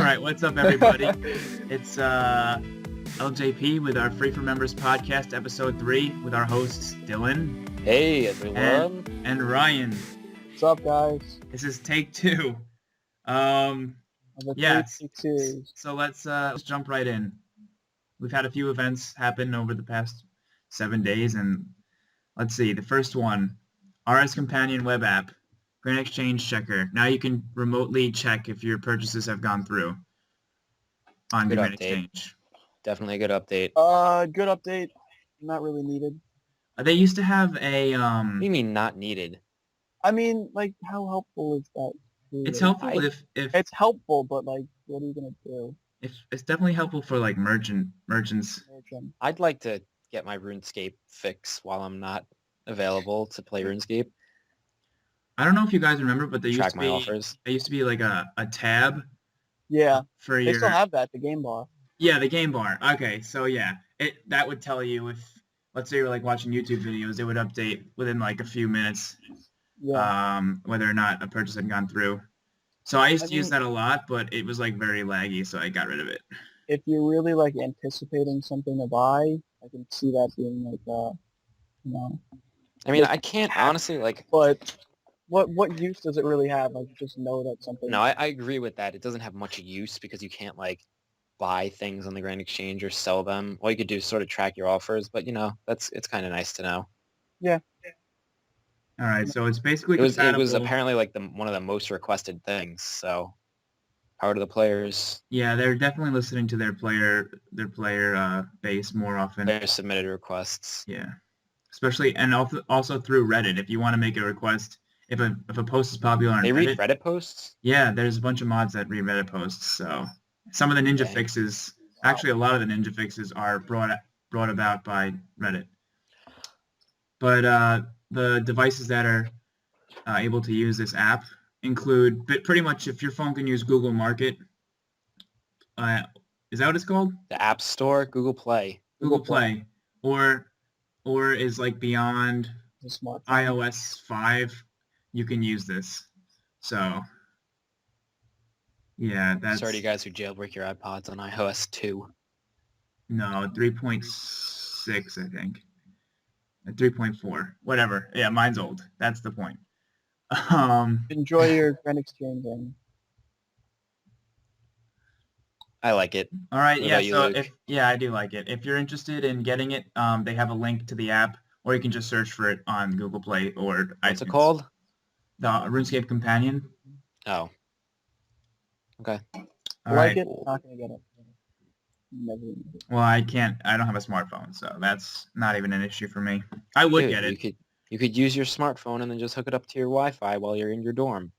Alright, what's up everybody? It's LJP with our Free for Members podcast, episode 3, with our hosts Dylan. Hey everyone. And Ryan. What's up, guys? This is take 2. So let's jump right in. We've had a few events happen over the past 7 days, and let's see. The first one, RS Companion web app. Grand Exchange Checker. Now you can remotely check if your purchases have gone through on Good Grand update. Exchange. Definitely a good update. Good update. Not really needed. They used to have a What do you mean not needed? I mean, like, how helpful is that? Really? It's helpful if It's helpful, but like, what are you gonna do? it's definitely helpful for like merchants. Merchant. I'd like to get my RuneScape fix while I'm not available to play RuneScape. I don't know if you guys remember, but there Track my offers. used to be like a tab Yeah, for they your still have that. The game bar. Yeah, the game bar. Okay, so yeah, that would tell you if, let's say you're like watching YouTube videos, it would update within like a few minutes. Yeah. Whether or not a purchase had gone through. So I used to use that a lot, but it was like very laggy, so I got rid of it. If you're really like anticipating something to buy, I can see that being like I mean, I can't honestly like. But what use does it really have? Like, just know that something. No, I agree with that. It doesn't have much use because you can't like buy things on the Grand Exchange or sell them. All you could do is sort of track your offers, but it's kind of nice to know. Yeah. All right, so it's basically It was apparently like one of the most requested things. So power to the players. Yeah, they're definitely listening to their player base more often. Their submitted requests. Yeah, especially and also through Reddit. If you want to make a request, if a post is popular on They Reddit, read Reddit posts? Yeah, there's a bunch of mods that read Reddit posts. So some of the ninja fixes, actually a lot of the ninja fixes are brought about by Reddit. But the devices that are able to use this app include pretty much if your phone can use Google Market. Is that what it's called? The App Store, Google Play. Google Play, or is like beyond The smartphone. iOS 5, you can use this. So yeah, that's Sorry to you guys who jailbreak your iPods on iOS 2. No, 3.6, I think. 3.4, whatever. Yeah, mine's old. That's the point. Enjoy your Grand Exchange. I like it. All right, What yeah. about you, So Luke? I do like it. If you're interested in getting it, they have a link to the app, or you can just search for it on Google Play or What's it iTunes. called? The RuneScape Companion. Oh. Okay. All Like right. it? Not gonna get it. Never. Well, I can't. I don't have a smartphone, so that's not even an issue for me. I would Dude, get it. You could use your smartphone and then just hook it up to your Wi-Fi while you're in your dorm.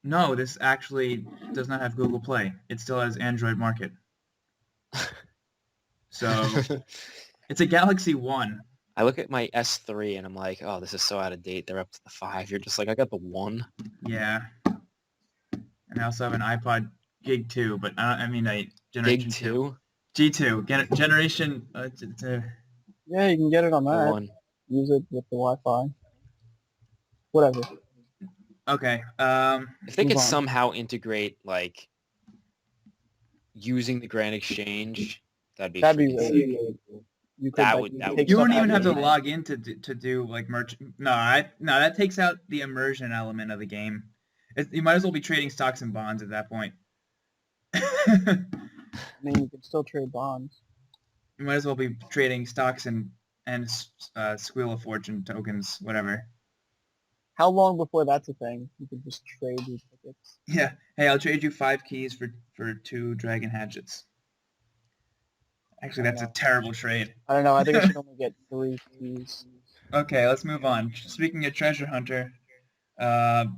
No, this actually does not have Google Play. It still has Android Market. So it's a Galaxy 1. I look at my S3 and I'm like, oh, this is so out of date. They're up to the 5. You're just like, I got the 1. Yeah. And I also have an iPod Gig 2, but Generation Gig 2? G2. Generation... Yeah, you can get it on The that. 1. Use it with the Wi-Fi. Whatever. Okay. If they Move could on. somehow integrate, like, using the Grand Exchange, that'd be That'd be freaking sick. really cool. You could, That like, would- you that could would- take You stuff wouldn't even out have of to it. log in to do like merch. No, that takes out the immersion element of the game. You might as well be trading stocks and bonds at that point. I mean, you can still trade bonds. You might as well be trading stocks and Squeal of Fortune tokens, whatever. How long before that's a thing? You could just trade your tickets. Yeah. Hey, I'll trade you 5 keys for 2 dragon hatchets. Actually, that's a terrible trade. I don't know. I think I should only get 3 keys. Okay, let's move on. Speaking of Treasure Hunter,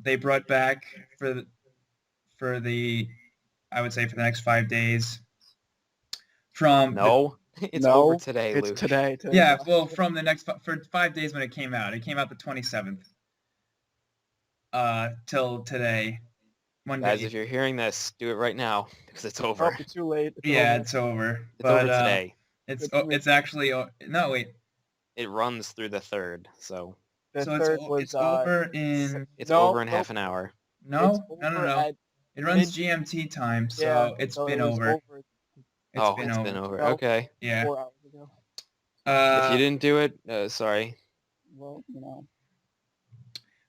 they brought back for the I would say for the next 5 days from No, it's No, over today, It's Luke. today. yeah, well, from the next for 5 days when it came out. It came out the 27th. Till today. Guys, if you're hearing this, do it right now because it's over. Oh, it's too late. It's over. It's over today. It's actually no wait. It runs through the 3rd, so The So third it's was over in it's No, over in no. half an hour. no. It's over at It runs Mid- GMT time, so Yeah, it's so been it was over. over Oh, Been it's over. been over. Well, Okay. Yeah. 4 hours ago. If you didn't do it, sorry. Well,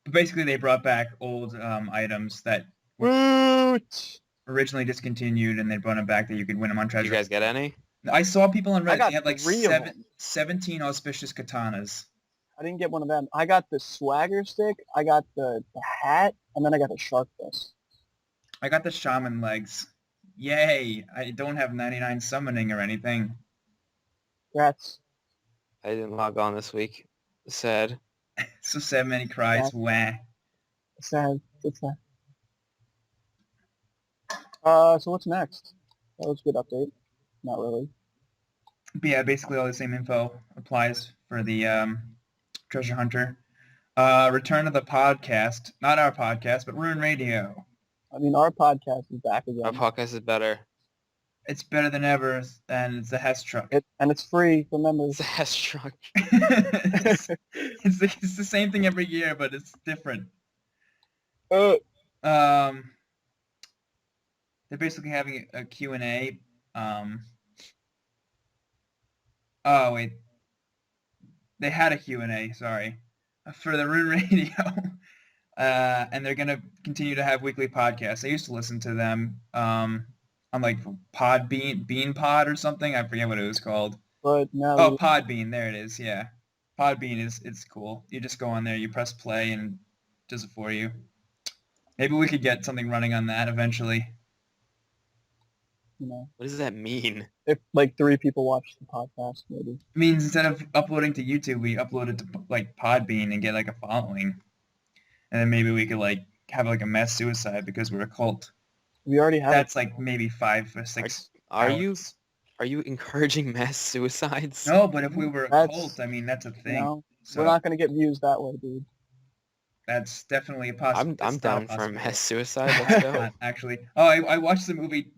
But basically, they brought back old items that were Woot! originally discontinued, and they brought them back that you could win them on Did you treasure. guys get any? I saw people on I Reddit. got They had like 3 of them. 17 auspicious katanas. I didn't get one of them. I got the swagger stick, I got the hat, and then I got the shark fist. I got the shaman legs. Yay! I don't have 99 summoning or anything. Congrats. I didn't log on this week. Sad. So sad many cries. Wah. Sad. It's sad. So what's next? That was a good update. Not really. But yeah, basically all the same info applies for the treasure hunter. Return of the podcast. Not our podcast, but Rune Radio. I mean, our podcast is back again. Our podcast is better. It's better than ever, and it's the Hess truck. And it's free for members. It's a Hess truck. it's the same thing every year, but it's different. Uh, They're basically having a Q&A. Oh, wait. They had a Q&A, sorry, for the Rune Radio. And they're going to continue to have weekly podcasts. I used to listen to them on like Bean Pod or something. I forget what it was called. but now Oh, Podbean. There it is. Yeah. Podbean it's cool. You just go on there, you press play, and it does it for you. Maybe we could get something running on that eventually. What does that mean? if like 3 people watch the podcast, maybe. It means instead of uploading to YouTube, we upload it to like Podbean and get like a following. And then maybe we could like have like a mass suicide because we're a cult. We already have. That's like maybe 5 or 6 Are hours. you encouraging mass suicides? No, but if we were a That's- cult, I mean, that's a thing. So We're not gonna get views that way, dude. that's definitely a possibility. I'm down for a mass suicide. Let's go. Actually. Oh, I watched the movie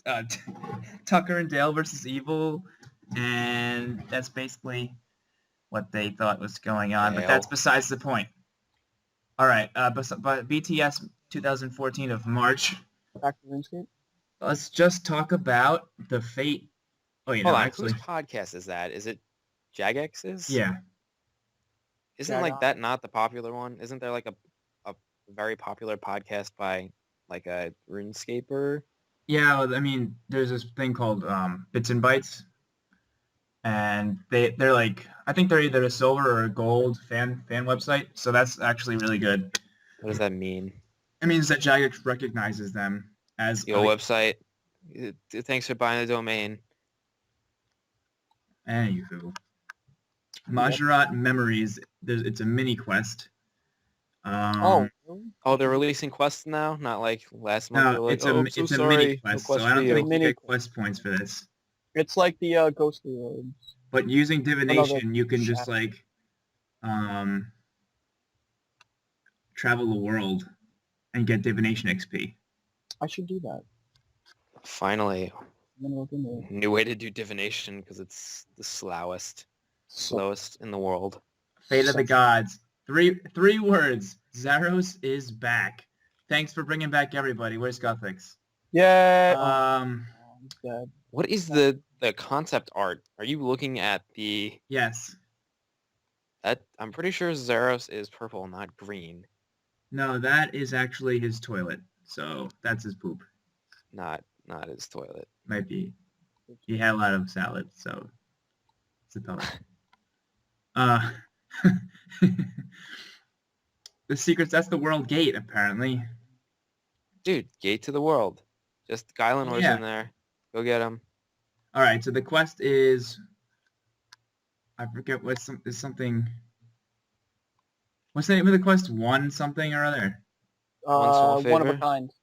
Tucker and Dale versus Evil, and that's basically what they thought was going on. But that's Dale. besides the point. All right, but BTS 2014 of March. Back to RuneScape. Let's just talk about the fate. Oh, you know, Hold on, actually, whose podcast is that? Is it Jagex's? yeah. Isn't Jag like Ox. that not the popular one? Isn't there like a very popular podcast by like a RuneScaper? Yeah, well, I mean, there's this thing called Bits and Bytes, and they're like, I think they're either a silver or a gold fan website, so that's actually really good. What does that mean? It means that Jagex recognizes them as Your website. Thanks for buying the domain. Anywho. Majorat Memories, it's a mini quest. Oh, really? Oh, they're releasing quests now, not like last month. No, they're like, it's "Oh, I'm a so it's a sorry, mini no quest, quest so I for don't you." think you Mini get quest. quest points for this. It's like the ghostly robes. But using divination, Another you can just shadow. like travel the world and get divination XP. I should do that. Finally, I'm gonna look into it. new way to do divination because it's the slowest in the world. Fate of the gods. Three words. Zaros is back. Thanks for bringing back everybody. Where's Guthix? Yeah. Um, He's dead. What is the concept art? Are you looking at the yes. that? I'm pretty sure Zaros is purple, not green. No, that is actually his toilet. So that's his poop. Not his toilet. Might be. He had a lot of salad, so it's a toilet. The secrets, that's the world gate, apparently. Dude, gate to the world. Just Guylenhor's Yeah. in there. Go get him. All right, so the quest is, I forget what's something. What's the name of the quest? One something or other. One small One of a favor. kind.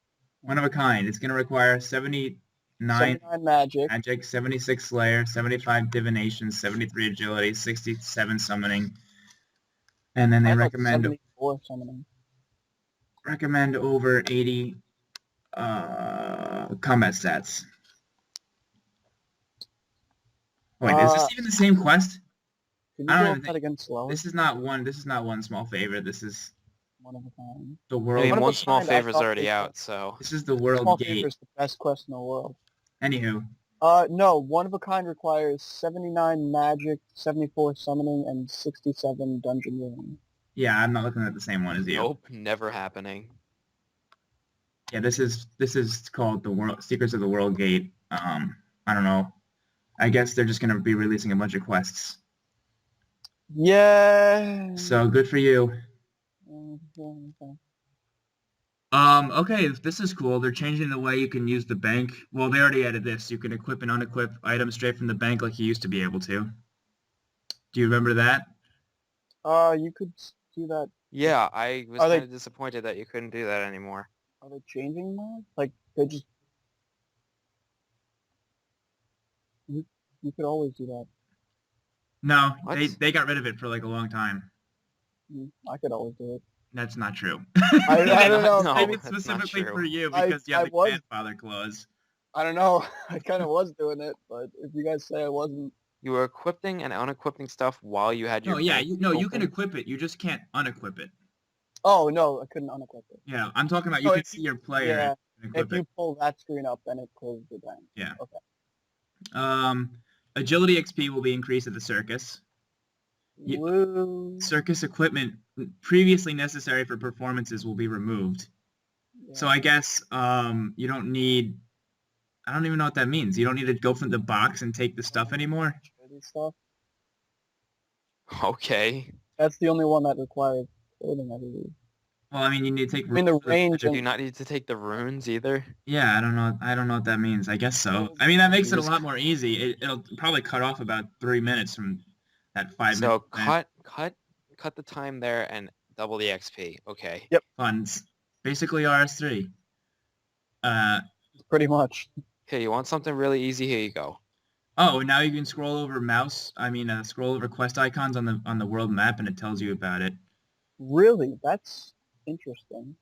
One of a kind. It's going to require 79 79 magic. magic, 76 slayer, 75 divination, 73 agility, 67 summoning. And then they I thought recommend 74 summoning. over 80 combat stats. Wait, is this even the same quest? Can I you don't go even that again slower? This is not one small favor. This is One of a kind. The I world. mean, One of a one small kind, I favor's thought already was out, so This is the Small world favor gate. is the best quest in the world. Anywho, No, one of a kind requires 79 magic, 74 summoning, and 67 dungeoneering. yeah, I'm not looking at the same one as you. nope, never happening. Yeah, this is called the world Secrets of the World Gate. I don't know. I guess they're just gonna be releasing a bunch of quests. Yeah. So good for you. Okay. Okay, this is cool. They're changing the way you can use the bank. Well, they already added this. You can equip and unequip items straight from the bank like you used to be able to. Do you remember that? You could do that. Yeah, I was Are they- kind of disappointed that you couldn't do that anymore. Are they changing that? Like, they just... You could always do that. No, What? they got rid of it for like a long time. I could always do it. That's not true. I don't know. No, Maybe that's not specifically for true. you I- because you I have the was- grandfather clause. I don't know. I kind of was doing it, but if you guys say I wasn't... You were equipping and unequipping stuff while you had your No, yeah, bank you can open? equip it. You just can't unequip it. Oh, no, I couldn't unequip it. Yeah, I'm talking about you So can if see your player yeah, and If equip you it. pull that screen up, then it closes the bank. Yeah. Okay. Agility XP will be increased at the circus. Yeah. Woo. Circus equipment previously necessary for performances will be removed. Yeah. So I guess you don't need. I don't even know what that means. You don't need to go from the box and take the stuff anymore. Trading stuff. Okay. That's the only one that requires clothing, I believe. Well, I mean, you need to take. I mean, the range Do and you not need to take the runes either? Yeah, I don't know. I don't know what that means. I guess so. I mean, that makes it a lot more easy. It'll probably cut off about 3 minutes from that 5 So minute cut the time there and double the XP. Okay. Yep. funds. Basically RS3. pretty much. Here, you want something really easy? Here you go. Oh, now you can scroll over scroll over quest icons on the world map, and it tells you about it. Really, that's interesting.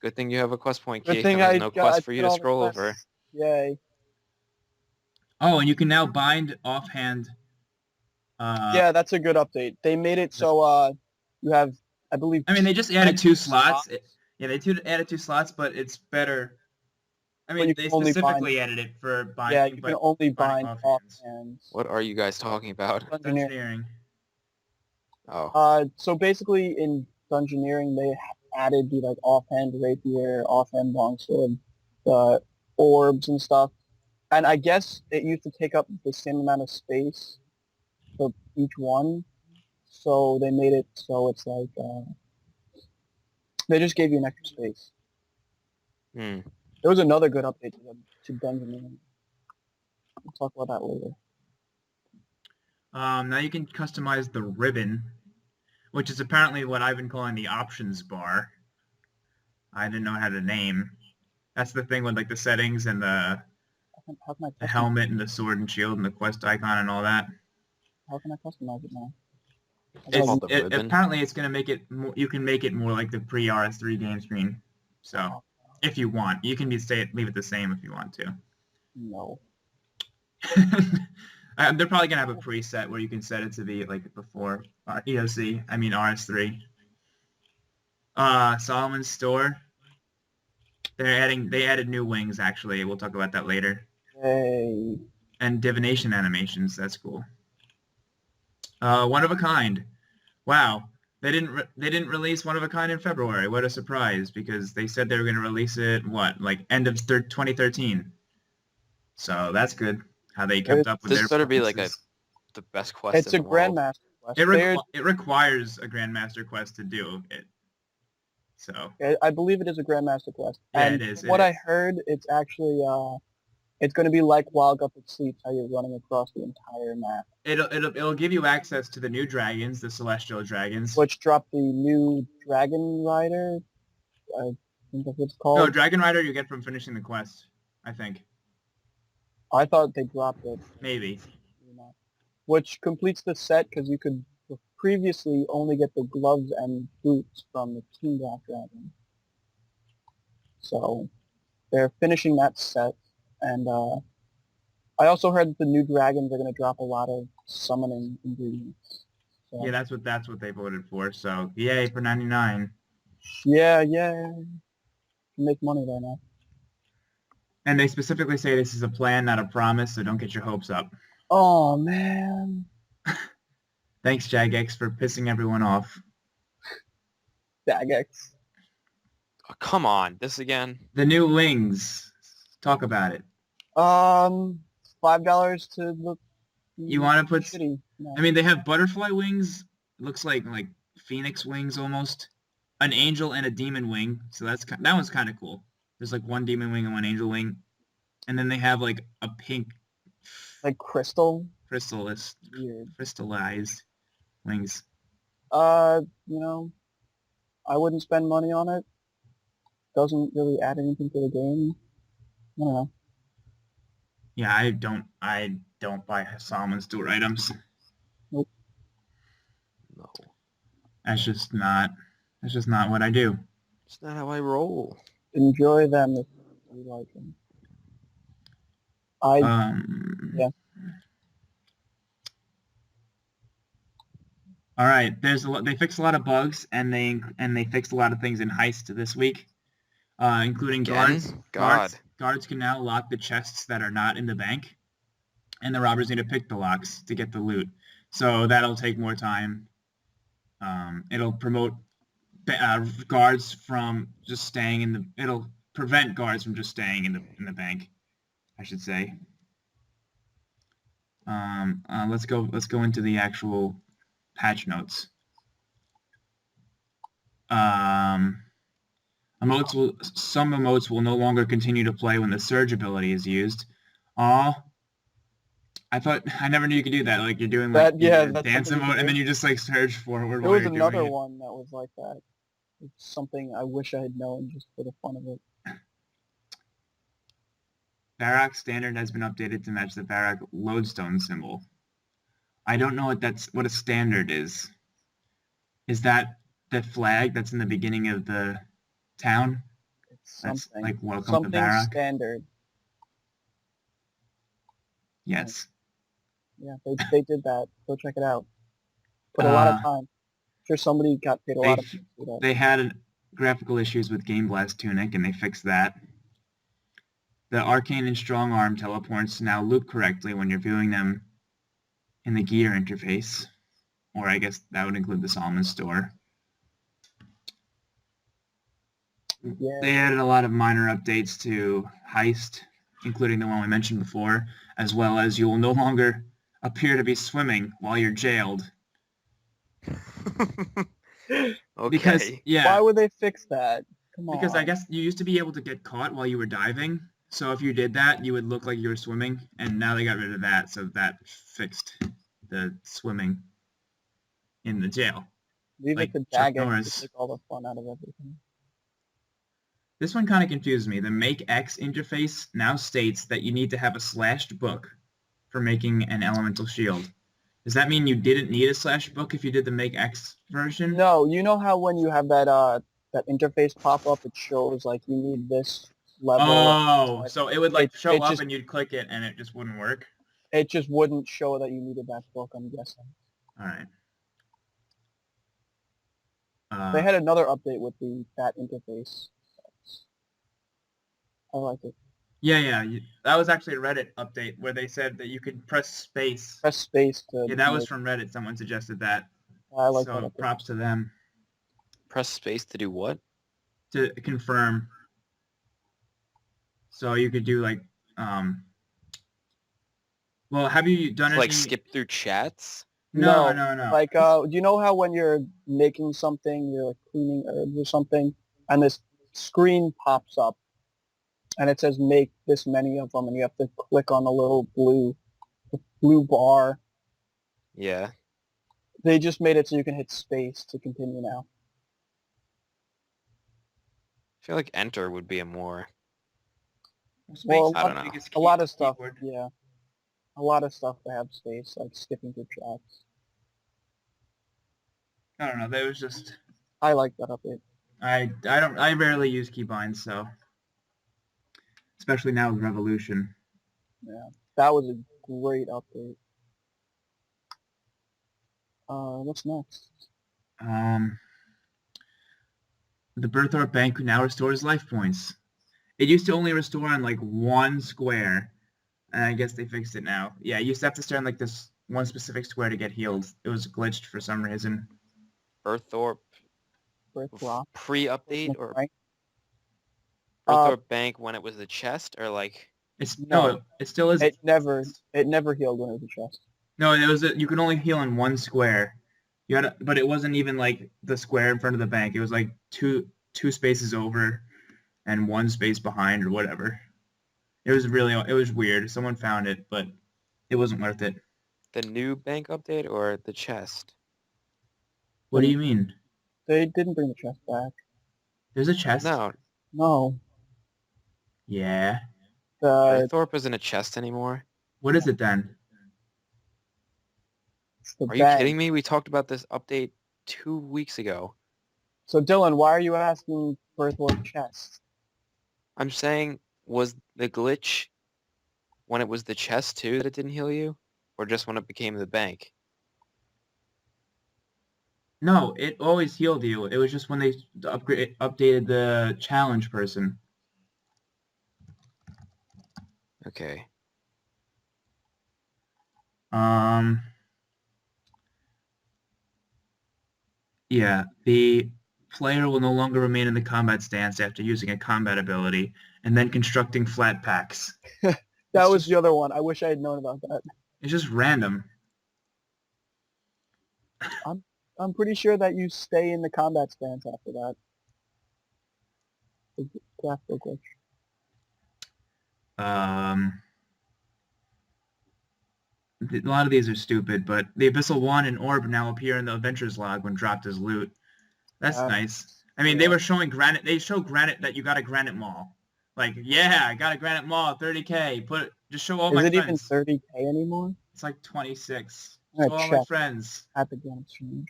Good thing you have a quest point, Good Keith, thing and there's I no got- quest I for did you to all the scroll quests. over. Yay. Oh, and you can now bind offhand. Yeah, that's a good update. They made it so you have, I believe. I mean, they just added 2 slots. slots. Yeah, they added 2 slots, but it's better. I But mean, you they can only specifically added it for binding. Yeah, you can but only binding bind offhands. offhands. What are you guys talking about? Dungeoneering. Dungeoneering. Oh. So basically in Dungeoneering, they added the like offhand rapier, offhand longsword, the orbs and stuff. And I guess it used to take up the same amount of space for each one. So they made it so it's like, they just gave you an extra space. Hmm. There was another good update to Dungeoneering. We'll talk about that later. Now you can customize the ribbon, which is apparently what I've been calling the options bar. I didn't know how to name. That's the thing with like the settings and the How can I the customize, helmet and the sword and shield and the quest icon and all that. how can I customize it now? It's called the ribbon. Apparently, it's going to make it more, you can make it more like the pre-RS3 game screen. So, if you want, you can leave it the same if you want to. No. They're probably going to have a preset where you can set it to be like before EOC. I mean RS3. Solomon's Store. They added new wings actually. We'll talk about that later. Hey. And divination animations. That's cool. One of a kind. Wow. They didn't release One of a Kind in February. What a surprise, because they said they were going to release it, like end of 2013. So that's good, how they kept up with This their better be like promises. the best quest It's in a the world. Grandmaster quest. It requires a Grandmaster quest to do it. So I believe it is a Grandmaster quest. Yeah, and it is, from what it I is. heard, it's actually it's going to be like Wild Guppet Sleeps, how you're running across the entire map, it'll give you access to the new dragons, the celestial dragons. which dropped the new Dragon Rider. I think that's what it's called. No, Dragon Rider you get from finishing the quest, I think. I thought they dropped it. Maybe. Which completes the set because you could previously only get the gloves and boots from the King Black Dragon. So they're finishing that set, and I also heard that the new dragons are going to drop a lot of summoning ingredients. So, Yeah, that's what they voted for. So yay for 99. Yeah, yeah. Make money there now. And they specifically say this is a plan, not a promise, so don't get your hopes up. Oh man, Thanks, Jagex, for pissing everyone off. Dagex. Oh, come on, this again. The new wings. Talk about it. $5 to look You want to put... shitty. No. I mean, they have butterfly wings. Looks like phoenix wings almost. An angel and a demon wing. So that one's kind of cool. There's like one demon wing and one angel wing. And then they have like a pink Like crystal. crystallized wings. You know, I wouldn't spend money on it. Doesn't really add anything to the game. I don't know. Yeah, I don't buy Solomon Stewart items. Nope. No, That's just not what I do. it's not how I roll. Enjoy them if you like them. Yeah. All right, they fixed a lot of bugs and they fixed a lot of things in Heist this week, including Again? guards. Guards can now lock the chests that are not in the bank, and the robbers need to pick the locks to get the loot. So that'll take more time. It'll promote guards from just staying in the. It'll prevent guards from just staying in the bank, I should say. Let's go into the actual patch notes. Some emotes will no longer continue to play when the surge ability is used. I never knew you could do that. Like you're doing like that's dance something you emote can and then do. you just like surge forward There while was you're another doing it. one that was like that. It's something I wish I had known just for the fun of it. Varrock standard has been updated to match the Varrock lodestone symbol. I don't know what a standard is. Is that the flag that's in the beginning of the town? It's That's something. like welcome to Something Varrock? standard. Yes. Yeah, they did that. Go check it out. Put a lot of time. Sure, somebody got paid a lot of money for that. They had graphical issues with Game Blast Tunic, and they fixed that. The Arcane and Strong Arm teleports now loop correctly when you're viewing them in the gear interface. Or I guess that would include the Solomon store. Yeah. They added a lot of minor updates to Heist, including the one we mentioned before, as well as you will no longer appear to be swimming while you're jailed. Okay. Because, yeah. Why would they fix that? Come on. Because I guess you used to be able to get caught while you were diving. So if you did that, you would look like you were swimming. And now they got rid of that, so that fixed the swimming in the jail. Leave like it to Chuck Dagex Norris. to take all the fun out of everything. This one kind of confused me. The Make X interface now states that you need to have a slashed book for making an elemental shield. Does that mean you didn't need a slashed book if you did the Make X version? No, you know how when you have that interface pop up, it shows like you need this level. Oh, so it would show it up just, and you'd click it and it just wouldn't work? It just wouldn't show that you needed that book, I'm guessing. All right. They had another update with that interface. I like it. Yeah. That was actually a Reddit update where they said that you could press space. Press space to... Yeah, that was from Reddit. Someone suggested that. I like that So update. props to them. Press space to do what? To confirm. So you could do like, well, have you done To, any... like skip through chats? No. Like, do you know how when you're making something, you're like cleaning herbs or something, and this screen pops up, and it says make this many of them, and you have to click on the little blue bar. Yeah. They just made it so you can hit space to continue now. I feel like enter would be a more... Well, I don't know. A lot of stuff, yeah. A lot of stuff to have space, like skipping through chats. I don't know. That was just... I like that update. I rarely use keybinds, so... Especially now with Revolution. Yeah, that was a great update. What's next? The Berthorpe Bank now restores life points. It used to only restore on like one square, and I guess they fixed it now. Yeah, you used to have to stay on like this one specific square to get healed. It was glitched for some reason. Berthorpe Brick rock. pre-update or Right? Berthorpe Bank when it was the chest or like It's No. no, it still is. It never healed when it was a chest. No, it was you could only heal in one square. You had, but it wasn't even like the square in front of the bank. It was like two spaces over and one space behind or whatever. It was weird. Someone found it, but it wasn't worth it. the new bank update or the chest? What do you mean? They didn't bring the chest back. There's a chest? No, No. Yeah. The Berthorpe isn't a chest anymore. What is it then? it's the Are you bank. kidding me? We talked about this update 2 weeks ago. So Dylan, why are you asking Berthorpe chest? I'm saying, was the glitch when it was the chest too that it didn't heal you? Or just when it became the bank? No, it always healed you. It was just when they updated the challenge person. Okay. Yeah, the player will no longer remain in the combat stance after using a combat ability, and then constructing flat packs. That It's was just- the other one. I wish I had known about that. It's just random. I'm pretty sure that you stay in the combat stance after that. The graphical glitch. A lot of these are stupid, but the Abyssal One and Orb now appear in the Adventures log when dropped as loot. That's nice. I mean, they yeah. were showing granite. They show granite that you got a granite mall. Like, yeah, I got a granite mall, 30K. Just show all Is my it even friends. 30K anymore? It's like 26. I'm Show gonna all my check. friends. At the game exchange.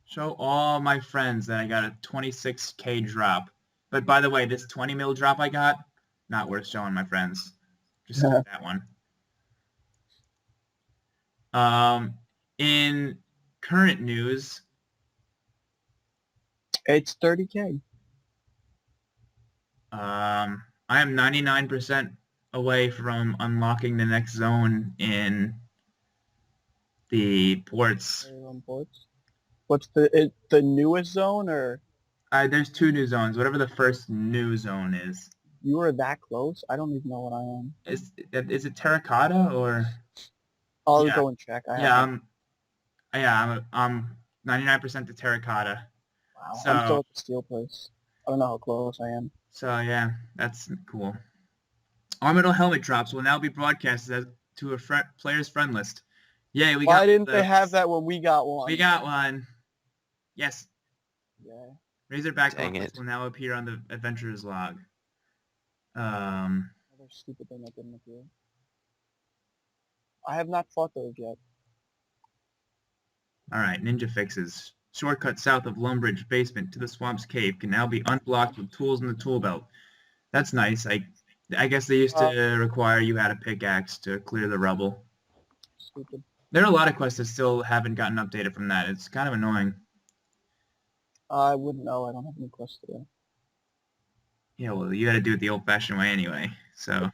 Show all my friends that I got a 26K drop. But by the way, this 20 mil drop I got, not worth showing my friends. Just skip that one. In current news, It's 30K. I am 99% away from unlocking the next zone in the ports. Ports. What's the newest zone, or There's 2 new zones, whatever the first new zone is. you are that close? I don't even know what I am. Is it terracotta or? I'll Yeah. go and check. I'm 99% to terracotta. Wow. So- I'm still at the steel place. I don't know how close I am. So yeah, that's cool. Orbital helmet drops will now be broadcasted to a player's friend list. Yay, we got Why didn't they have that when we got one? We got one. Yes. Yeah. Razorback Dang bucklets it. will now appear on the adventurer's log. Another stupid thing that didn't appear. I have not fought those yet. Alright, ninja fixes. Shortcut south of Lumbridge basement to the Swamp's Cave can now be unblocked with tools in the tool belt. That's nice. I guess they used to require you had a pickaxe to clear the rubble. Stupid. There are a lot of quests that still haven't gotten updated from that. It's kind of annoying. I wouldn't know. I don't have any quests to do. Yeah, well, you got to do it the old-fashioned way anyway. So,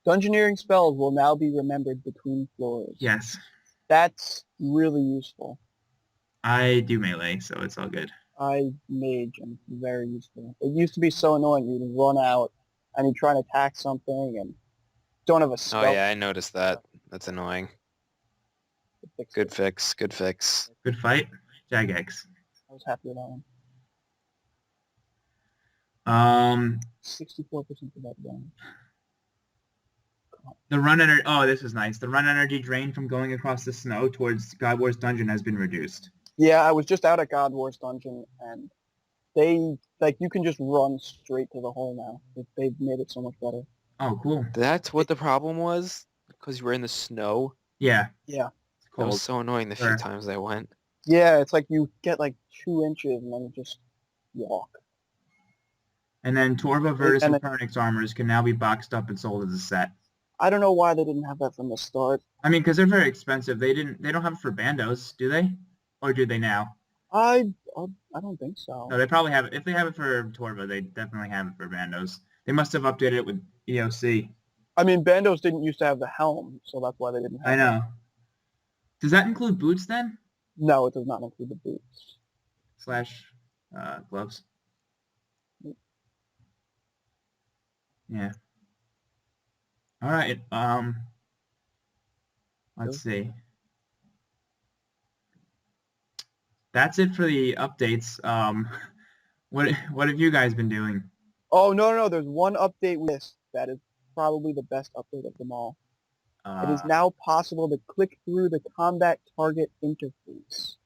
Dungeoneering spells will now be remembered between floors. yes. That's really useful. I do melee, so it's all good. I mage and it's very useful. It used to be so annoying. You'd run out and you'd try and attack something and don't have a spell. Oh yeah, I noticed that. That's annoying. to fix Good it. fix. Good fix. Good fight. Jagex. I was happy with that one. 64% of that done. The run energy. Oh, this is nice. The run energy drain from going across the snow towards God War's dungeon has been reduced. Yeah, I was just out at God War's dungeon and they, like, you can just run straight to the hole now. They've made it so much better. Oh, cool. That's what the problem was? Because you were in the snow? Yeah. Yeah. It's That cold. was so annoying the few Sure. times I went. Yeah, it's like you get like 2 inches and then you just walk. And then Torva, Virtus, And and Pernix armors can now be boxed up and sold as a set. I don't know why they didn't have that from the start. I mean, because they're very expensive. They don't have it for bandos, do they? Or do they now? I don't think so. No, they probably have it. If they have it for Torva, they definitely have it for Bandos. They must have updated it with EOC. I mean, Bandos didn't used to have the helm, so that's why they didn't I have it. know. Does that include boots then? No, it does not include the boots. Slash gloves. Yeah. All right. Let's see. That's it for the updates. What have you guys been doing? Oh, no. There's one update we missed that is probably the best update of them all. It is now possible to click through the combat target interface.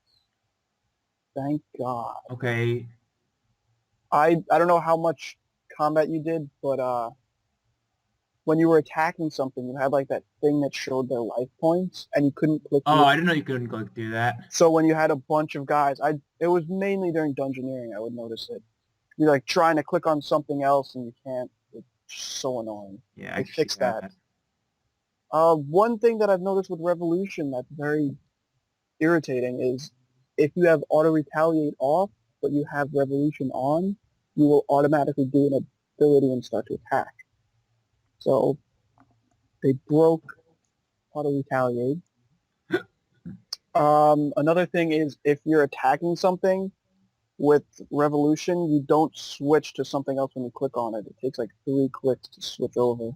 Thank God. Okay. I don't know how much combat you did, but when you were attacking something, you had like that thing that showed their life points, and you couldn't click through Oh, it. I didn't know you couldn't go do that. So when you had a bunch of guys, it was mainly during dungeoneering I would notice it. You're like trying to click on something else and you can't. It's so annoying. Yeah, They can see fixed that. One thing that I've noticed with Revolution that's very irritating is if you have auto retaliate off, but you have Revolution on, you will automatically do an ability and start to attack. So they broke auto retaliate. Another thing is if you're attacking something with Revolution, you don't switch to something else when you click on it. It takes like 3 clicks to switch over.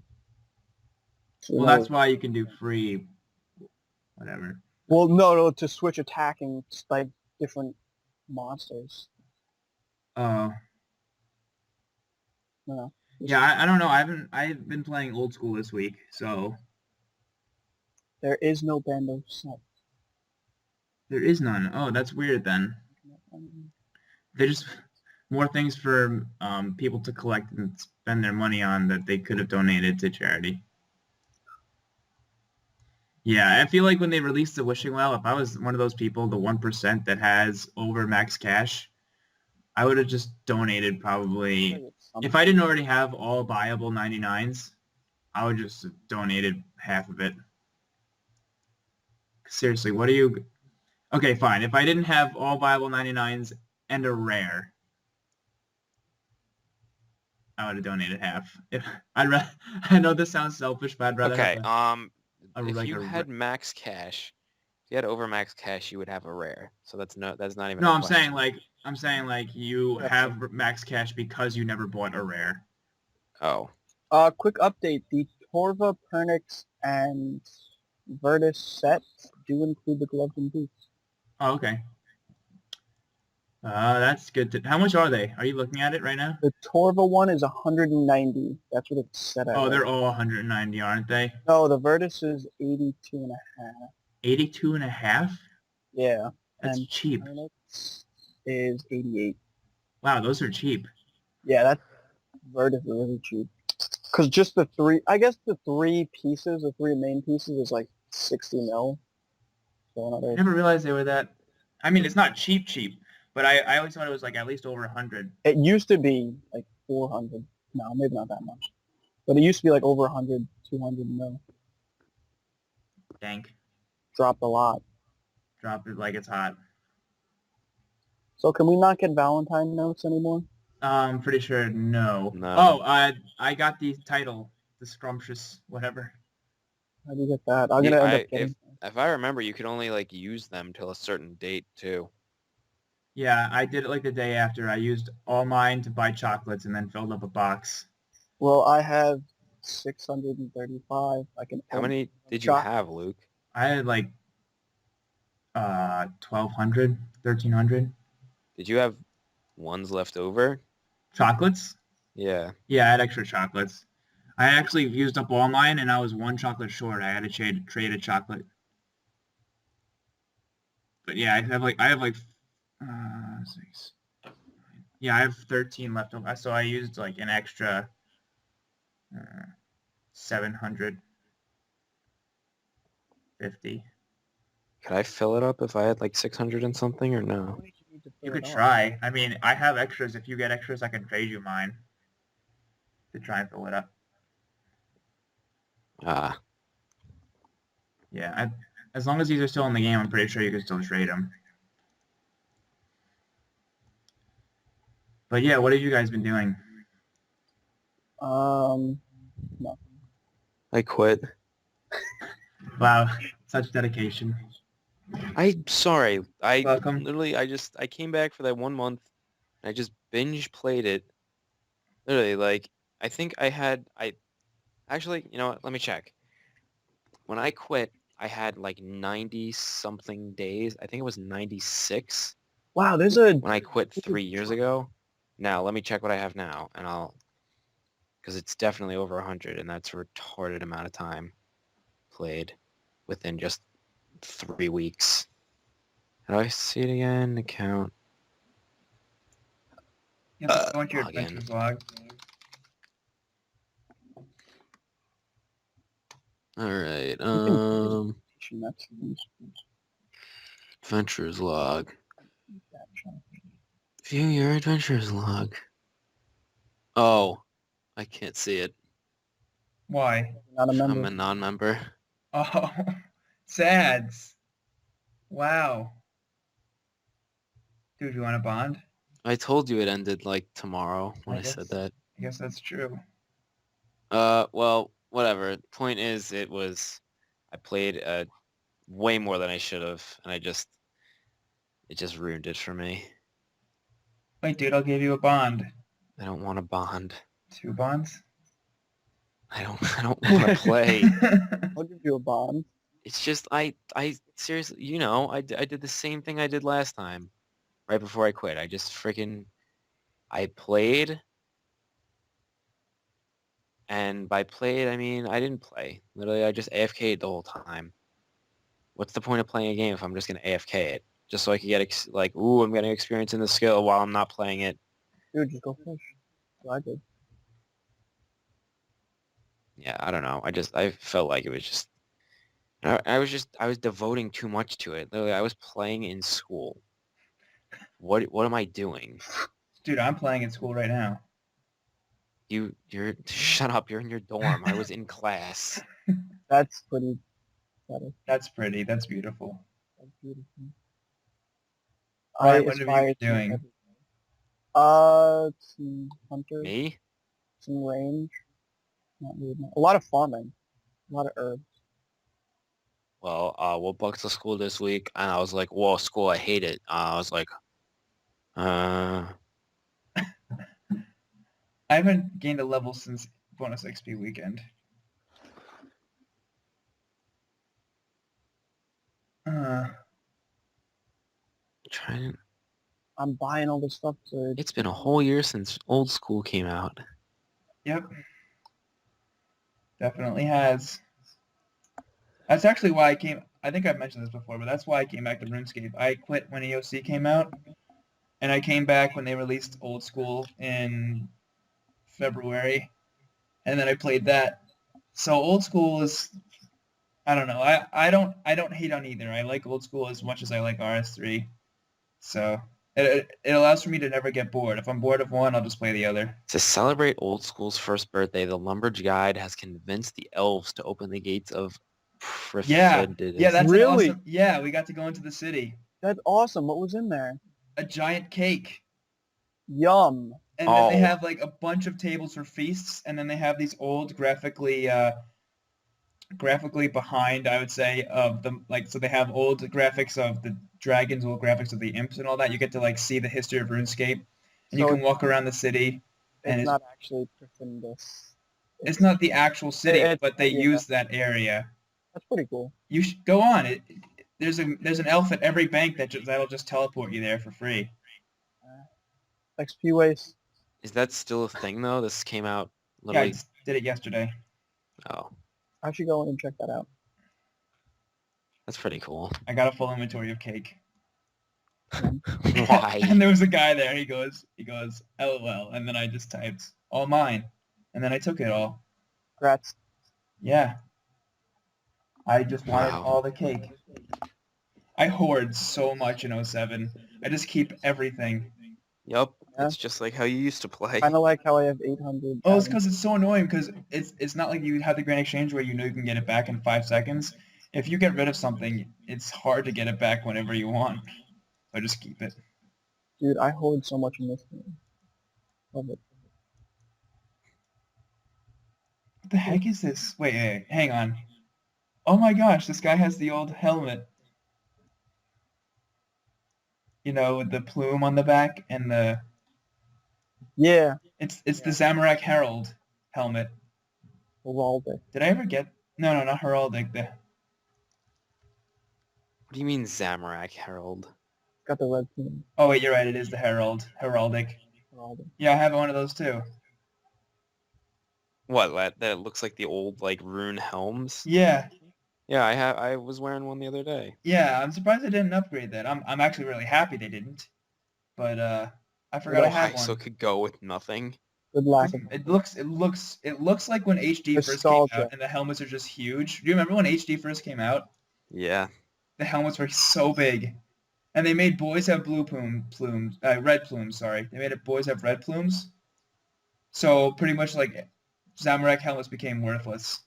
So Well, that's why you can do free, whatever. Well, no, to switch attacking like different monsters. Oh. No. Yeah, I don't know. I've been playing old school this week, so There is no Bando set. there is none. Oh, that's weird then. They're just more things for people to collect and spend their money on that they could have donated to charity. Yeah, I feel like when they released the Wishing Well, if I was one of those people, the 1% that has over max cash, I would have just donated probably. If I didn't already have all buyable 99s, I would just have donated half of it. Seriously, what do you... Okay, fine. If I didn't have all viable 99s and a rare, I would have donated half. I know this sounds selfish, but I'd rather Okay. have If you had max cash, if you had over max cash, you would have a rare. So that's not even No, a I'm question. saying like you have max cash because you never bought a rare. Oh. Quick update. The Torva, Pernix, and Virtus sets do include the gloves and boots. Oh, okay. That's good. How much are they? Are you looking at it right now? The Torva one is 190. That's what it's set at. Oh, they're all 190, aren't they? No, the Virtus is 82 and a half. 82 and a half? Yeah. That's and cheap. Pernix is 88. Wow, those are cheap. Yeah, that's Virtus is really cheap. Because just the three main pieces is like 60 mil. So I never realized they were that. I mean, it's not cheap, but I always thought it was like at least over 100. It used to be like 400. No, maybe not that much. But it used to be like over 100, 200 mil. Dank. Dropped a lot. Drop it like it's hot. So can we not get Valentine notes anymore? I'm pretty sure no. No. Oh, I got the title, the scrumptious whatever. How do you get that? I'm gonna end up getting. If I remember, you could only like use them till a certain date too. Yeah, I did it like the day after. I used all mine to buy chocolates and then filled up a box. Well, I have 635. I can. How many did you have, Luke? I had like 1,200, 1,300. Did you have ones left over? Chocolates? Yeah. Yeah, I had extra chocolates. I actually used up all mine, and I was one chocolate short. I had to trade a chocolate. But yeah, I have like 6. Yeah, I have 13 left over. So I used like an extra 750. Could I fill it up if I had like 600 and something or no? You could try. I mean, I have extras. If you get extras, I can trade you mine to try and fill it up. Ah. Yeah, as long as these are still in the game, I'm pretty sure you can still trade them. But yeah, what have you guys been doing? No. I quit. Wow, such dedication. I'm sorry. Welcome. I came back for that 1 month and I just binge played it. Literally, like I think I actually, you know what? Let me check. When I quit, I had like 90 something days. I think it was 96 Wow, there's a when I quit 3 years ago. Now, let me check what I have now and because it's definitely over 100 and that's a retarded amount of time played within just 3 weeks. How do I see it again? Account. You have to go into your Log in. adventures log. All right. That's Adventures log. View your adventures log. Oh, I can't see it. Why? not a I'm member. a non-member. Oh, sads. Wow. Dude, you want a bond? I told you it ended like tomorrow when I I said guess. that. I guess that's true. Well, whatever. Point is, I played way more than I should have, and it just ruined it for me. Wait, dude, I'll give you a bond. I don't want a bond. 2 bonds? I don't want to play. I'll give you a bond. It's just, I seriously, I did the same thing I did last time, right before I quit. I just freaking, I played, and by played, I mean, I didn't play. Literally, I just AFK'd the whole time. What's the point of playing a game if I'm just going to AFK it? Just so I can get, like, ooh, I'm getting experience in the skill while I'm not playing it. Dude, just go fish. So I did. Yeah, I don't know. I felt like it was just, I was devoting too much to it. Literally, I was playing in school. What am I doing? Dude, I'm playing in school right now. Shut up. You're in your dorm. I was in class. That's pretty better. That's pretty. That's beautiful. That's beautiful. I Ryan, what have you aspire been to doing? everything. Some hunters, Me? some range. Not really a lot of farming, a lot of herbs. Well, we'll book to school this week, and I was like, whoa, school, I hate it. I was like, uh, I haven't gained a level since bonus XP weekend. Uh, trying. I'm buying all this stuff to. It's been a whole year since old school came out. yep. Definitely has. That's actually why I think I've mentioned this before, but that's why I came back to RuneScape. I quit when EOC came out, and I came back when they released Old School in February, and then I played that. So Old School is, I don't know. I don't hate on either. I like Old School as much as I like RS3. So it allows for me to never get bored. If I'm bored of one, I'll just play the other. To celebrate old school's first birthday, the Lumberj Guide has convinced the elves to open the gates of Yeah, Profidus. that's Really? an awesome. Yeah, we got to go into the city. That's awesome. What was in there? A giant cake. Yum. And then they Oh. have like a bunch of tables for feasts, and then they have these old graphically behind, I would say, of the like. So they have old graphics of the dragons, old graphics of the imps, and all that. You get to like see the history of RuneScape, and you So can walk around the city. And it's not actually Profindus. it's not the actual city, It's but they yeah, use that area. that's pretty cool. You should go on. There's an elf at every bank that'll just teleport you there for free. XP waste. Is that still a thing, though? This came out Yeah, I literally... just did it yesterday. Oh, I should go in and check that out. that's pretty cool. I got a full inventory of cake. Why? And there was a guy there. He goes, LOL. And then I just typed, all mine. And then I took it all. Congrats. Yeah. I just wanted Wow. all the cake. I hoard so much in 07. I just keep everything. Yup, Yeah. it's just like how you used to play. Kind of like how I have 800. Oh, it's because it's so annoying because it's not like you have the Grand Exchange where you know you can get it back in 5 seconds. If you get rid of something, it's hard to get it back whenever you want. So just keep it. Dude, I hoard so much in this game. Love it. What the heck is this? Wait, hang on. Oh my gosh, this guy has the old helmet. You know, with the plume on the back and the... Yeah, It's the Zamorak Herald helmet. Walder. Did I ever get... No, not Heraldic. The... What do you mean Zamorak Herald? Got the red team. Oh wait, you're right, it is the Heraldic. Walder. Yeah, I have one of those too. What, that looks like the old like rune helms? Yeah, Yeah, I was wearing one the other day. yeah, I'm surprised they didn't upgrade that. I'm actually really happy they didn't. But I forgot I had Why? So one. it could go with nothing? Good lack of It looks like when HD first came nostalgia. out and the helmets are just huge. Do you remember when HD first came out? Yeah. The helmets were so big. And they made boys have red plumes, sorry. They made it boys have red plumes. So pretty much like Zamorak helmets became worthless.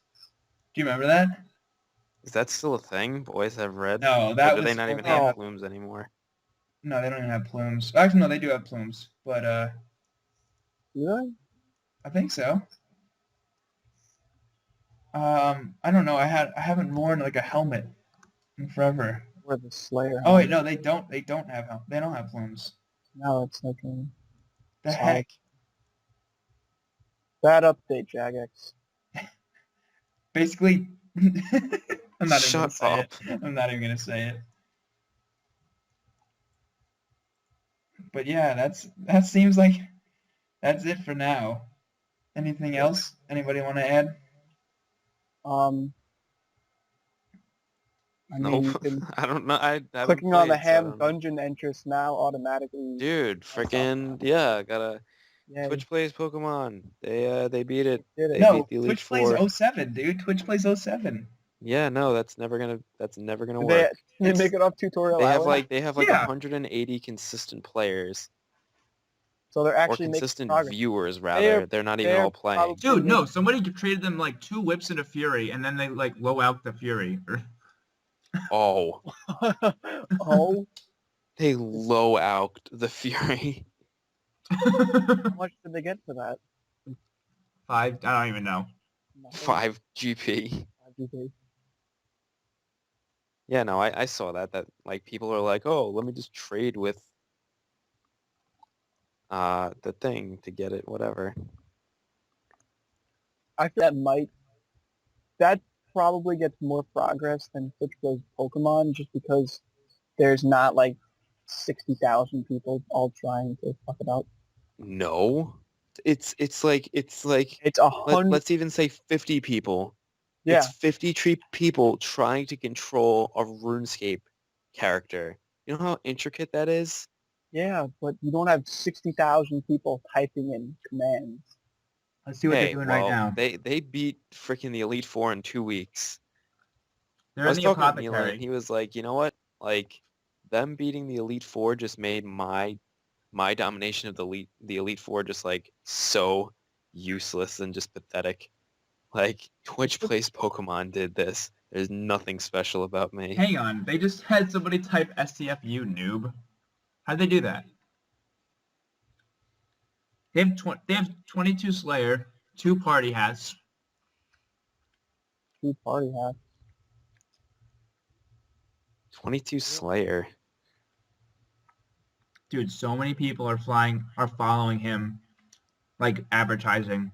Do you remember that? Is that still a thing? Boys have red? No, Or that do they was not even only have plumes anymore? no, they don't even have plumes. Actually, no, they do have plumes, but Yeah. I think so. I don't know. I haven't worn like a helmet in forever. Where the Slayer. Oh wait, no, they don't. They don't have plumes. Now it's like The Solid. heck? bad update, Jagex. Basically, I'm not even gonna Shut say up. it. I'm not even gonna say it. But yeah, that seems like that's it for now. Anything else? Anybody want to add? I mean, you Nope. can I don't know. I haven't clicking on the played, so I ham don't know. dungeon entrance now automatically. Dude, freaking yeah, gotta Yeah, Twitch plays Pokemon. They beat it. did it. They No, beat the Elite Twitch plays Four. 07, dude. Twitch plays 07. Yeah, no, that's never gonna Did work. they It's- make it off Tutorial They have Island? like Yeah. 180 consistent players So they're or actually making consistent progress. viewers rather. They're not even they're all playing. probably- Dude, no, somebody traded them like 2 whips and a fury, and then they like low out the fury. Oh, Oh, they low out the Fury. how much did they get for that? 5, I don't even know. Nothing. 5 GP. 5 GP. Yeah, no, I saw that like people are like, oh, let me just trade with the thing to get it, whatever. I feel that probably gets more progress than Twitch plays Pokemon just because there's not like 60,000 people all trying to fuck it up. No. It's like It's 100. let's even say 50 people. Yeah, It's 50 people trying to control a RuneScape character. You know how intricate that is? yeah, but you don't have 60,000 people typing in commands. Let's see what Hey, they're doing well, right now. they beat freaking the Elite Four in 2 weeks. They're I in was the talking to Neil and apothecary. he was like, you know what? Like, them beating the Elite Four just made my domination of the Elite Four just like so useless and just pathetic. Like, Twitch plays Pokemon did this. There's nothing special about me. Hang on, they just had somebody type STFU noob. How'd they do that? They have 22 Slayer, 2 party hats. 2 party hats. 22 Slayer. Dude, so many people are following him, like advertising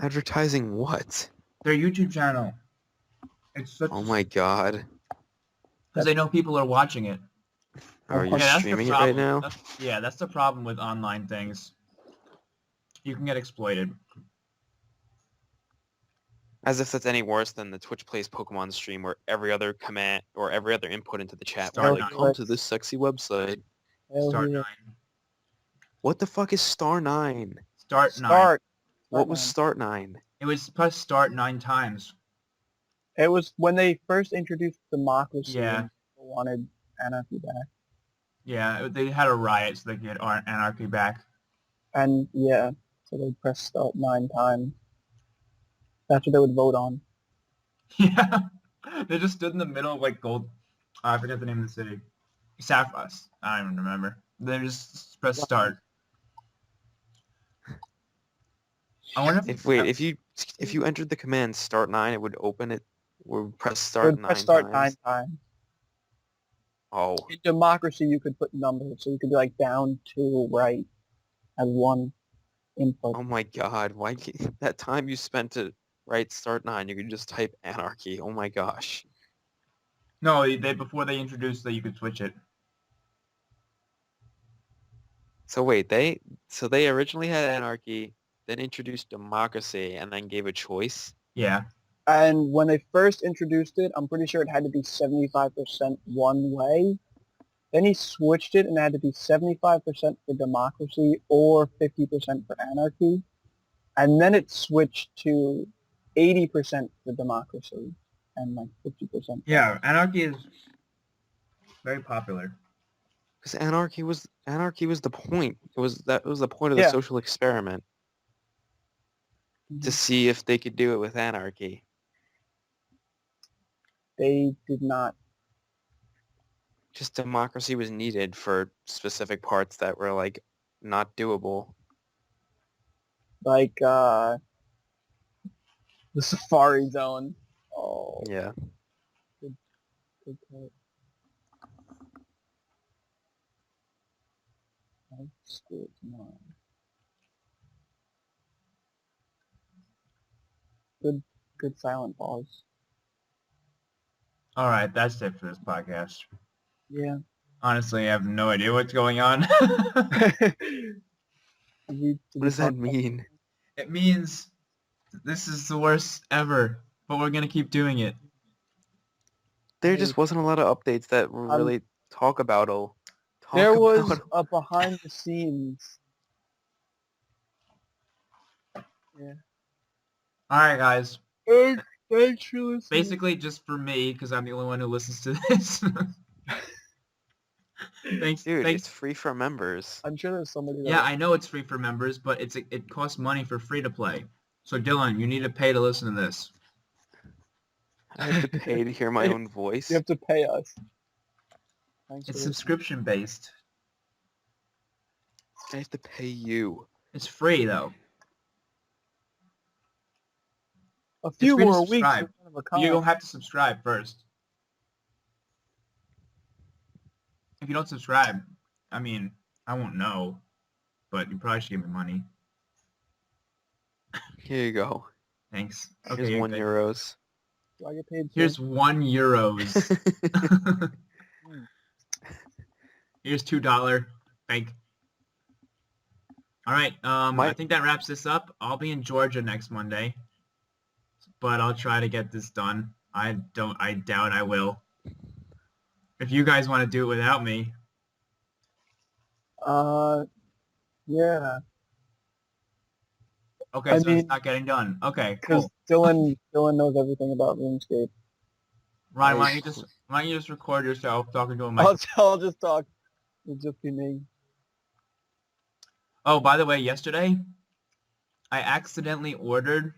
Advertising what? their YouTube channel. It's such Oh my god. because they know people are watching it. Are you Yeah, that's the streaming it problem. right now? That's the problem with online things. You can get exploited. As if that's any worse than the Twitch plays Pokemon stream where every other command or every other input into the chat Start was like, nine. come to this sexy website. Hell Start yeah. 9. What the fuck is Star 9? Start 9. Start. What was nine. Start 9? It was press start 9 times. It was when they first introduced democracy Yeah. and people wanted anarchy back. Yeah, they had a riot so they could get anarchy back. And yeah, so they press start 9 times. That's what they would vote on. Yeah. They just stood in the middle of like gold. I forget the name of the city. Saffros. I don't even remember. They just press start. I wonder If you entered the command start 9, it would open it. Would press It start would press 9 start times. 9 times. Oh, In democracy, you could put numbers, so you could be like down to right as one input. oh my God! Why that time you spent to write start 9? You could just type anarchy. Oh my gosh! No, they before they introduced that you could switch it. So wait, they originally had anarchy, then introduced democracy, and then gave a choice. Yeah. And when they first introduced it, I'm pretty sure it had to be 75% one way. Then he switched it and it had to be 75% for democracy or 50% for anarchy. And then it switched to 80% for democracy and like 50%. Yeah, anarchy is very popular. Because anarchy was the point. It was the point of the Yeah. social experiment to see if they could do it with anarchy. They did not. Just democracy was needed for specific parts that were like not doable. Like the Safari Zone. Oh, Yeah. good call. School tomorrow. Good silent pause. All right, that's it for this podcast. Yeah. Honestly, I have no idea what's going on. What does that mean? It means this is the worst ever, but we're gonna keep doing it. There just wasn't a lot of updates that were really talk about. There was a behind the scenes. Yeah. All right, guys. Thanks for listening. Basically, just for me, because I'm the only one who listens to this. Thanks, Dude, thanks. it's free for members. I'm sure there's somebody. Yeah, I know it's free for members, but it costs money for free to play. So Dylan, you need to pay to listen to this. I have to pay to hear my own voice. You have to pay us. Thanks It's for subscription based. I have to pay you. It's free though. a few free to more weeks. subscribe. You don't have to subscribe first. If you don't subscribe, I mean, I won't know, but you probably should give me money. Here you go. Thanks. Here's Okay, €1. Do I get paid? Here's €1. Here's $2. Thank. All right. I think that wraps this up. I'll be in Georgia next Monday, but I'll try to get this done. I doubt I will. If you guys want to do it without me. Yeah. Okay, so it's not getting done. Okay, because cool. Dylan knows everything about RuneScape. Ryan, why don't you just record yourself talking to a mic? I'll just talk. It'll just be me. Oh, by the way, yesterday I accidentally ordered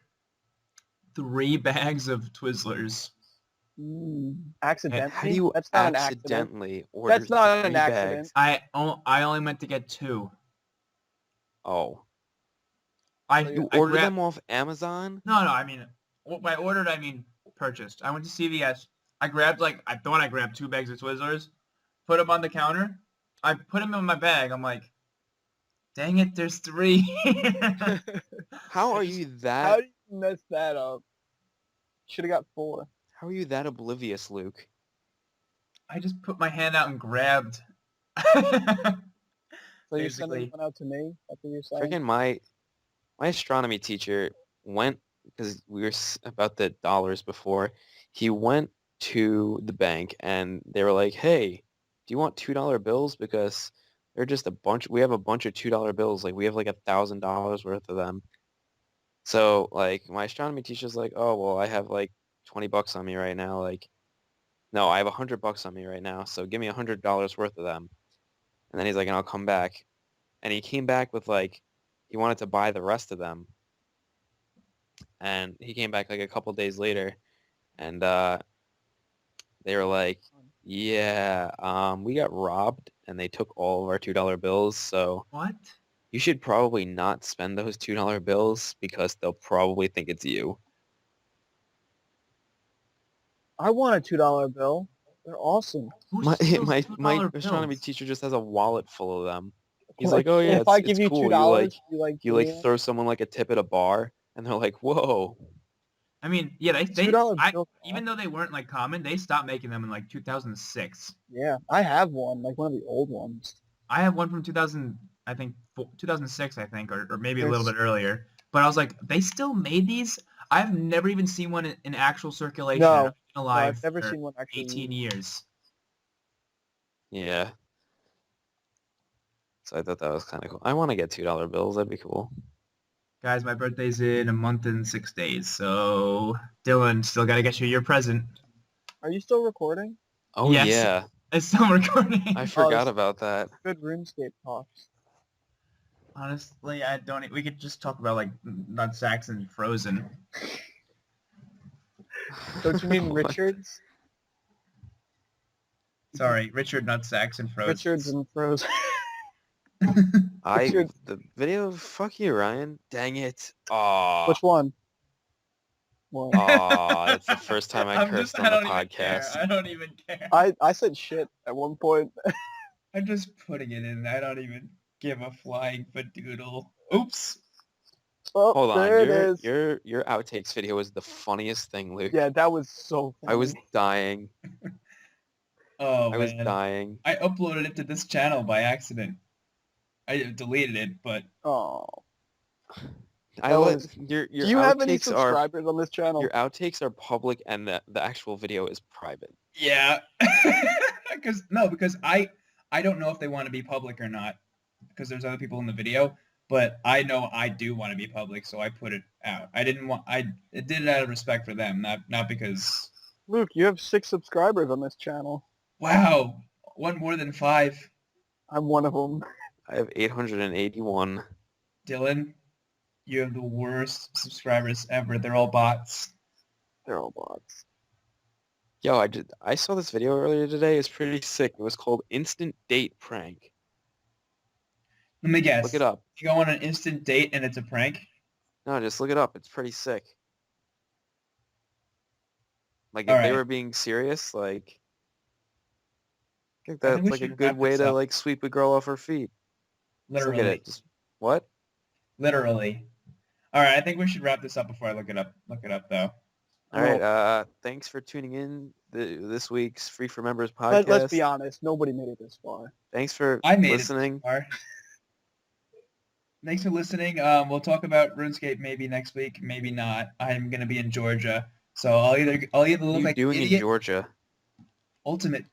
3 bags of Twizzlers. Accidentally? How do you That's not accidentally order That's not 3 an accident. bags? I only meant to get 2. Oh. I ordered them off Amazon? No, I mean, by ordered, I mean purchased. I went to CVS. I thought I grabbed 2 bags of Twizzlers, put them on the counter. I put them in my bag. I'm like, dang it, there's 3. How are you that? How did you mess that up? Should have got 4. How are you that oblivious, Luke? I just put my hand out and grabbed. So you're sending one out to me? That's what you're saying? Freaking my astronomy teacher went, because we were about the dollars before, he went to the bank and they were like, hey, do you want $2 bills? Because they're just we have a bunch of $2 bills. Like we have like $1,000 worth of them. So like my astronomy teacher's like, oh, well, I have like $20 on me right now. Like, no, I have $100 on me right now. So give me $100 worth of them. And then he's like, and I'll come back. And he came back with like, he wanted to buy the rest of them. And he came back like a couple days later. And they were like, yeah, we got robbed and they took all of our $2 bills. So what? you should probably not spend those $2 bills because they'll probably think it's you. I want a $2 bill. They're awesome. Who My steals my $2 astronomy bills? teacher just has a wallet full of them. He's Like, like, oh yeah, if I it's give you cool. $2, You like throw someone like a tip at a bar, and they're like, whoa. I mean, yeah, $2 bill. even though they weren't like common, they stopped making them in like 2006. Yeah, I have one, like one of the old ones. I have one from 2000, I think 2006, I think, or maybe a little There's- bit earlier. But I was like, they still made these? I've never even seen one in actual circulation. No, I've been No, alive I've never for seen one actually. 18 years. Yeah. So I thought that was kind of cool. I want to get $2 bills. That'd be cool. Guys, my birthday's in a month and 6 days, so Dylan, still gotta get you your present. Are you still recording? Oh Yes. yeah, It's still recording. I forgot this- about that. Good RuneScape talks. Honestly, I don't. We could just talk about like nutsacks and Frozen. Don't you mean What? Richards? Sorry, Richard Nutsacks and Frozen. Richards and Frozen. The video. Fuck you, Ryan. Dang it. Aw. Which one? What? Aw, it's the first time I I'm cursed I on don't the even care. podcast. I don't even care. I said shit at one point. I'm just putting it in. I don't even give a flying fadoodle. Oops. Oh, Hold on, there it is. your outtakes video was the funniest thing, Luke. Yeah, that was so funny. I was dying. Oh I was man. dying. I uploaded it to this channel by accident. I deleted it, but Oh. I let your Do you have any outtakes are subscribers on this channel? your outtakes are public and the actual video is private. yeah. because I don't know if they want to be public or not because there's other people in the video, but I know I do want to be public, so I put it out. I did it out of respect for them, not because Luke, you have 6 subscribers on this channel. wow, one more than 5. I'm one of them. I have 881. Dylan, you have the worst subscribers ever. They're all bots. They're all bots. Yo, I saw this video earlier today. It's pretty sick. It was called Instant Date Prank. Let me guess. Look it up. You go on an instant date and it's a prank? No, just look it up. It's pretty sick. Like All if they right. were being serious, like I think I think that's we like a should good wrap way this to up. like sweep a girl off her feet. Just look at Literally. it. Just what? Literally. All right, I think we should wrap this up before I look it up. Look it up though. All right. Thanks for tuning in this week's Free for Members podcast. Let's be honest. Nobody made it this far. Thanks for I made listening. it. All right. Thanks for listening. We'll talk about RuneScape maybe next week, maybe not. I'm gonna be in Georgia, so I'll either What look are you like doing an in idiot. Georgia? Ultimate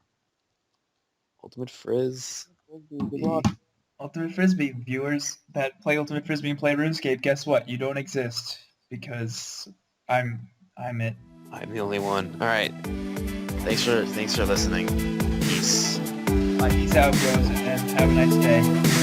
Frizz. Good luck. Ultimate Frisbee viewers that play Ultimate Frisbee and play RuneScape. Guess what? You don't exist because I'm it. I'm the only one. All right. Thanks for listening. Peace. Peace out, bros, and have a nice day.